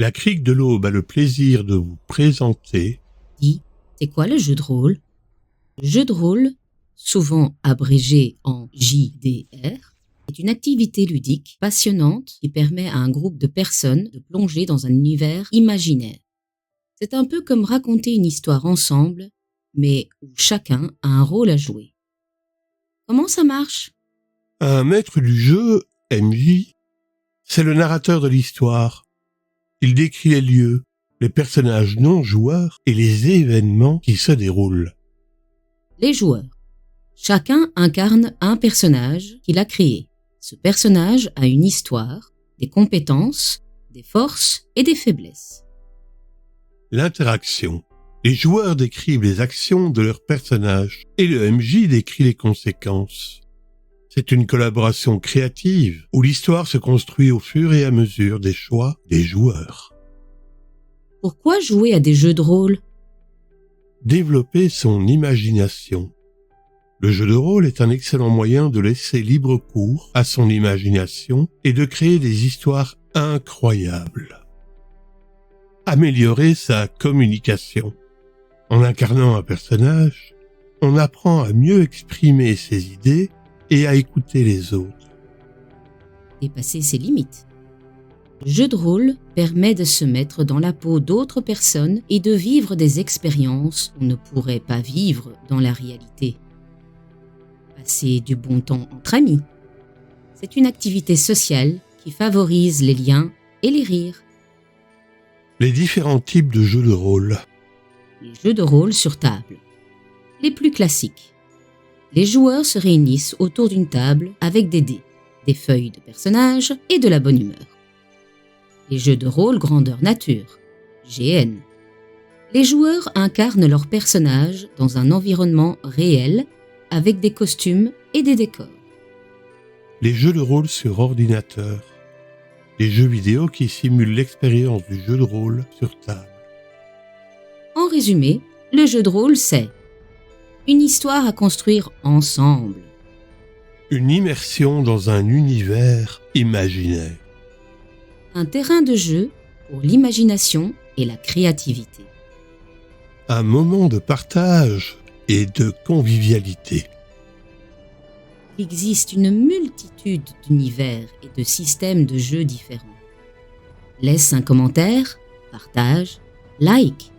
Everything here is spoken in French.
La Crique de l'Aube a le plaisir de vous présenter... Dis, c'est quoi le jeu de rôle? Le jeu de rôle, souvent abrégé en JDR, est une activité ludique passionnante qui permet à un groupe de personnes de plonger dans un univers imaginaire. C'est un peu comme raconter une histoire ensemble, mais où chacun a un rôle à jouer. Comment ça marche? Un maître du jeu, MJ, c'est le narrateur de l'histoire. Il décrit les lieux, les personnages non-joueurs et les événements qui se déroulent. Les joueurs. Chacun incarne un personnage qu'il a créé. Ce personnage a une histoire, des compétences, des forces et des faiblesses. L'interaction. Les joueurs décrivent les actions de leurs personnages et le MJ décrit les conséquences. C'est une collaboration créative où l'histoire se construit au fur et à mesure des choix des joueurs. Pourquoi jouer à des jeux de rôle? Développer son imagination. Le jeu de rôle est un excellent moyen de laisser libre cours à son imagination et de créer des histoires incroyables. Améliorer sa communication. En incarnant un personnage, on apprend à mieux exprimer ses idées et à écouter les autres. Dépasser ses limites. Le jeu de rôle permet de se mettre dans la peau d'autres personnes et de vivre des expériences qu'on ne pourrait pas vivre dans la réalité. Passer du bon temps entre amis. C'est une activité sociale qui favorise les liens et les rires. Les différents types de jeux de rôle. Les jeux de rôle sur table. Les plus classiques. Les joueurs se réunissent autour d'une table avec des dés, des feuilles de personnages et de la bonne humeur. Les jeux de rôle grandeur nature, GN. Les joueurs incarnent leurs personnages dans un environnement réel avec des costumes et des décors. Les jeux de rôle sur ordinateur. Les jeux vidéo qui simulent l'expérience du jeu de rôle sur table. En résumé, le jeu de rôle, c'est une histoire à construire ensemble. Une immersion dans un univers imaginaire. Un terrain de jeu pour l'imagination et la créativité. Un moment de partage et de convivialité. Il existe une multitude d'univers et de systèmes de jeux différents. Laisse un commentaire, partage, like.